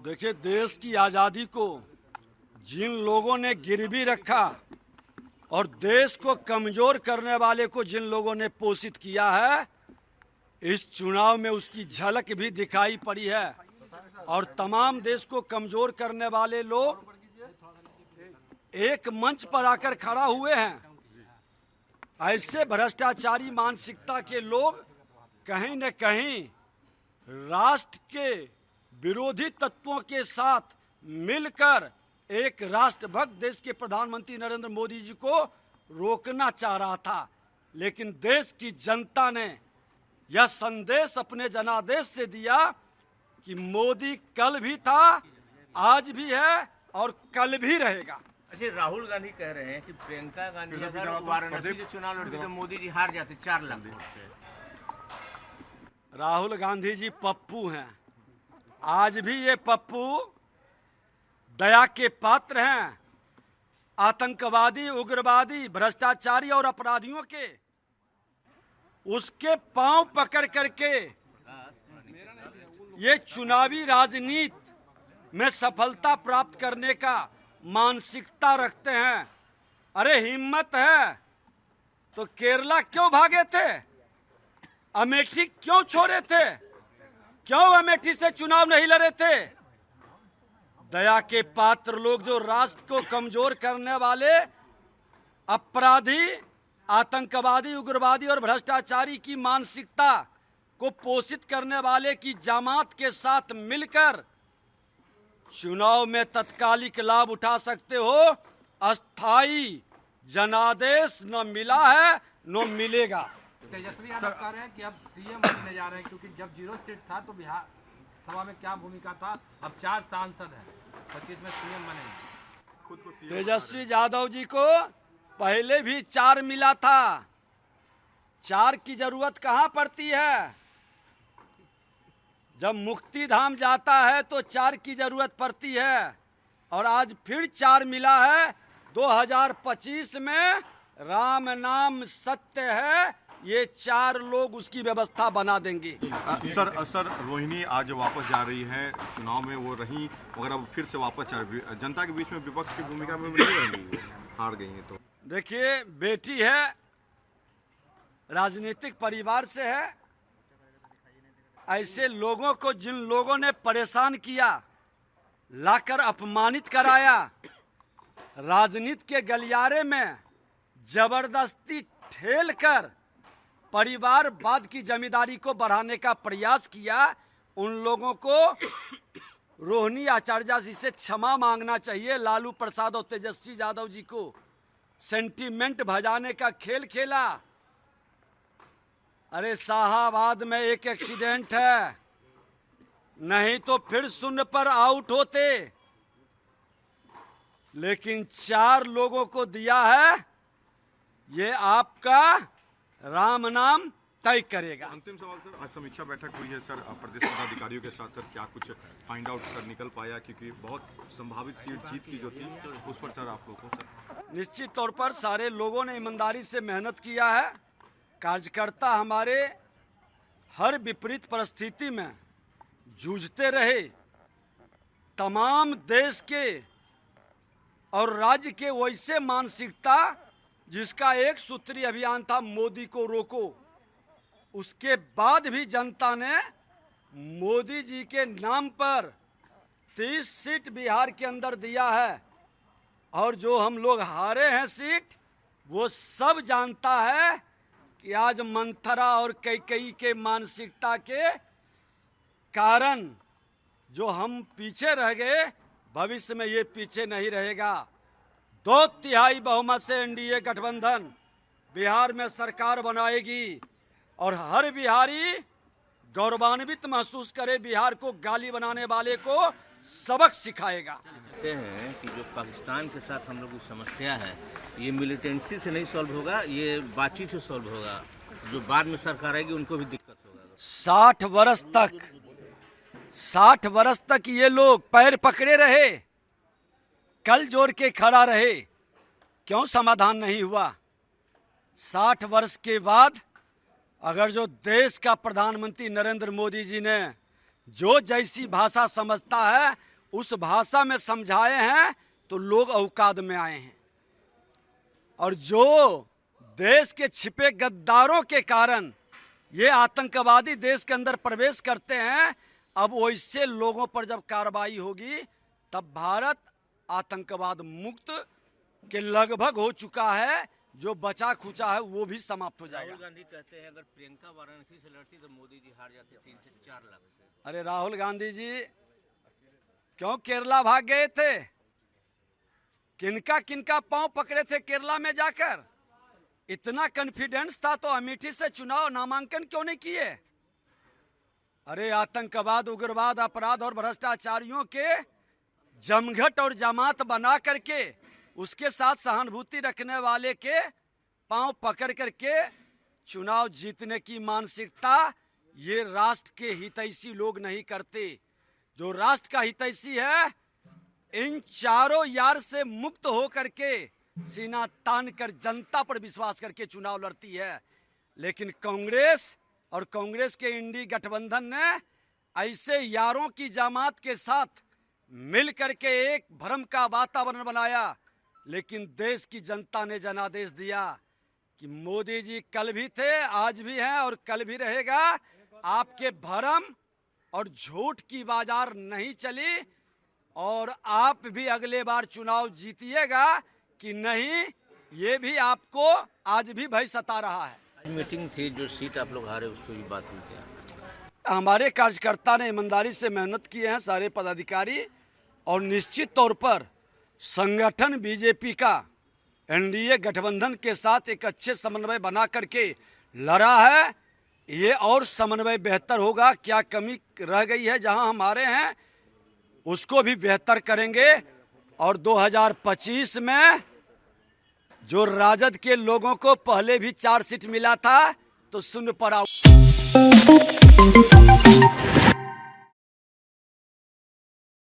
देखिए, देश की आज़ादी को जिन लोगों ने गिरवी रखा और देश को कमज़ोर करने वाले को जिन लोगों ने पोषित किया है, इस चुनाव में उसकी झलक भी दिखाई पड़ी है। और तमाम देश को कमज़ोर करने वाले लोग एक मंच पर आकर खड़ा हुए हैं। ऐसे भ्रष्टाचारी मानसिकता के लोग कहीं न कहीं राष्ट्र के विरोधी तत्वों के साथ मिलकर एक राष्ट्रभक्त देश के प्रधानमंत्री नरेंद्र मोदी जी को रोकना चाह रहा था, लेकिन देश की जनता ने यह संदेश अपने जनादेश से दिया कि मोदी कल भी था, आज भी है और कल भी रहेगा। अच्छा, राहुल गांधी कह रहे हैं कि प्रियंका गांधी अगर वाराणसी के चुनाव लड़ती तो मोदी जी हार जाते 4 लाख वोट से। राहुल गांधी जी पप्पू हैं, आज भी ये पप्पू दया के पात्र हैं। आतंकवादी, उग्रवादी, भ्रष्टाचारी और अपराधियों के उसके पांव पकड़ करके ये चुनावी राजनीति में सफलता प्राप्त करने का मानसिकता रखते हैं। अरे हिम्मत है तो केरला क्यों भागे थे? अमेठी क्यों छोड़े थे? क्यों अमेठी से चुनाव नहीं लड़े थे? दया के पात्र लोग जो राष्ट्र को कमजोर करने वाले अपराधी, आतंकवादी, उग्रवादी और भ्रष्टाचारी की मानसिकता को पोषित करने वाले की जमात के साथ मिलकर चुनाव में तत्कालिक लाभ उठा सकते हो। अस्थाई जनादेश न मिला है न मिलेगा। तेजस्वी यादव कह रहे हैं कि अब सीएम बनने जा रहे हैं, क्योंकि जब 0 सीट था तो बिहार सभा में क्या भूमिका था, अब 4 सांसद हैं, 25 में सीएम बनेंगे। तेजस्वी यादव जी को पहले भी 4 मिला था, 4 की जरूरत कहाँ पड़ती है? जब मुक्ति धाम जाता है तो 4 की जरूरत पड़ती है, और आज फिर 4 मिला है। 2025 में राम नाम सत्य है, ये 4 लोग उसकी व्यवस्था बना देंगे। सर रोहिणी आज वापस जा रही है, चुनाव में वो रही मगर अब फिर से वापस जनता के बीच में विपक्ष की भूमिका में नहीं रहेंगी, हार गई हैं तो। देखिए, बेटी है, राजनीतिक परिवार से है। ऐसे लोगों को जिन लोगों ने परेशान किया, लाकर अपमानित कराया, राजनीति के गलियारे में जबरदस्ती ठेलकर परिवारवाद की जमींदारी को बढ़ाने का प्रयास किया, उन लोगों को रोहिणी आचार्य जी से क्षमा मांगना चाहिए। लालू प्रसाद और तेजस्वी यादव जी को सेंटीमेंट भजाने का खेल खेला। अरे शाहाबाद में एक एक्सीडेंट है, नहीं तो फिर 0 पर आउट होते, लेकिन 4 लोगों को दिया है। ये आपका राम नाम तय करेगा। अंतिम सवाल सर, आज समीक्षा बैठक हुई है सर प्रदेश पदाधिकारियों के साथ, सर क्या कुछ फाइंड आउट सर निकल पाया? क्योंकि बहुत संभावित सीट जीत की जो थी उस पर सर आप लोगों को सर निश्चित तौर पर सारे लोगों ने ईमानदारी से मेहनत किया है। कार्यकर्ता हमारे हर विपरीत परिस्थिति में जूझते रहे। तमाम देश के और राज्य के वैसे मानसिकता जिसका एक सूत्री अभियान था, मोदी को रोको, उसके बाद भी जनता ने मोदी जी के नाम पर 30 सीट बिहार के अंदर दिया है। और जो हम लोग हारे हैं सीट, वो सब जानता है कि आज मंथरा और कैकेयी के मानसिकता के कारण जो हम पीछे रह गए, भविष्य में ये पीछे नहीं रहेगा। 2/3 बहुमत से एनडीए गठबंधन बिहार में सरकार बनाएगी और हर बिहारी गौरवान्वित महसूस करे, बिहार को गाली बनाने वाले को सबक सिखाएगा। कहते हैं कि जो पाकिस्तान के साथ हम लोग की समस्या है, ये मिलिटेंसी से नहीं सॉल्व होगा, ये बातचीत से सॉल्व होगा। जो बाद में सरकार आएगी उनको भी दिक्कत होगा। 60 वर्ष तक ये लोग पैर पकड़े रहे, कल जोड़ के खड़ा रहे, क्यों समाधान नहीं हुआ? 60 वर्ष के बाद अगर जो देश का प्रधानमंत्री नरेंद्र मोदी जी ने जो जैसी भाषा समझता है उस भाषा में समझाए हैं तो लोग औकात में आए हैं। और जो देश के छिपे गद्दारों के कारण ये आतंकवादी देश के अंदर प्रवेश करते हैं, अब वैसे लोगों पर जब कार्रवाई होगी तब भारत आतंकवाद मुक्त के लगभग हो चुका है। जो बचा खुचा है वो भी समाप्त हो जाएगा। राहुल गांधी कहते हैं अगर प्रियंका वाराणसी से लड़ती तो मोदी जी हार जाते 3 से 4 लाख से। अरे राहुल गांधी जी क्यों केरला भाग गए थे? किनका किनका पांव पकड़े थे केरला में जाकर? इतना कॉन्फिडेंस था तो अमेठी से चुनाव नामांकन क्यों नहीं किए? अरे आतंकवाद, उग्रवाद, अपराध और भ्रष्टाचारियों के जमघट और जमात बना करके उसके साथ सहानुभूति रखने वाले के पांव पकड़ करके चुनाव जीतने की मानसिकता ये राष्ट्र के हितैषी लोग नहीं करते। जो राष्ट्र का हितैषी है इन चारों यार से मुक्त हो करके सीना तान कर जनता पर विश्वास करके चुनाव लड़ती है। लेकिन कांग्रेस और कांग्रेस के इंडी गठबंधन ने ऐसे यारों की जमात के साथ मिल करके एक भ्रम का वातावरण बनाया। लेकिन देश की जनता ने जनादेश दिया कि मोदी जी कल भी थे, आज भी हैं और कल भी रहेगा। आपके भ्रम और झूठ की बाजार नहीं चली और आप भी अगले बार चुनाव जीतिएगा कि नहीं, ये भी आपको आज भी भय सता रहा है। मीटिंग थी, जो सीट आप लोग हारे उसको भी बात हुई क्या? हमारे कार्यकर्ता ने ईमानदारी से मेहनत किए हैं, सारे पदाधिकारी, और निश्चित तौर पर संगठन बीजेपी का एनडीए गठबंधन के साथ एक अच्छे समन्वय बना करके लड़ा है। ये और समन्वय बेहतर होगा। क्या कमी रह गई है जहां हमारे हैं उसको भी बेहतर करेंगे। और 2025 में जो राजद के लोगों को पहले भी 4 सीट मिला था तो शून्य पर